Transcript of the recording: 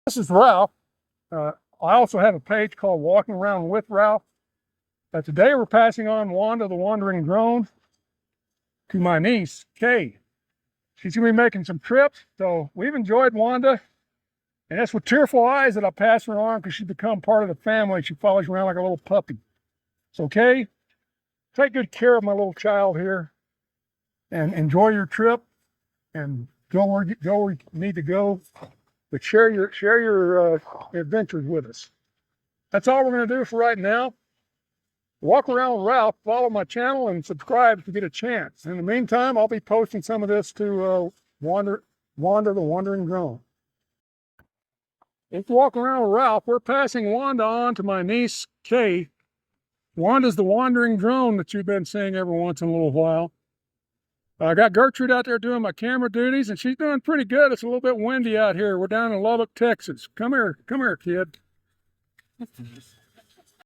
This is Ralph. I also have a page called Walking Around with Ralph. Today we're passing on Wanda the Wandering Drone to my niece, Kay. She's going to be making some trips, so we've enjoyed Wanda. And that's with tearful eyes that I pass her on because she's become part of the family. She follows around like a little puppy. So Kay, take good care of my little child here and enjoy your trip and go where you need to go. But share your adventures with us. That's all we're going to do for right now. Walk around with Ralph, follow my channel, and subscribe if you get a chance. In the meantime, I'll be posting some of this to Wanda the Wandering Drone. Let's walk around with Ralph. We're passing Wanda on to my niece, Kay. Wanda's the wandering drone that you've been seeing every once in a little while. I got Gertrude out there doing my camera duties, and she's doing pretty good. It's a little bit windy out here. We're down in Lubbock, Texas. Come here, kid.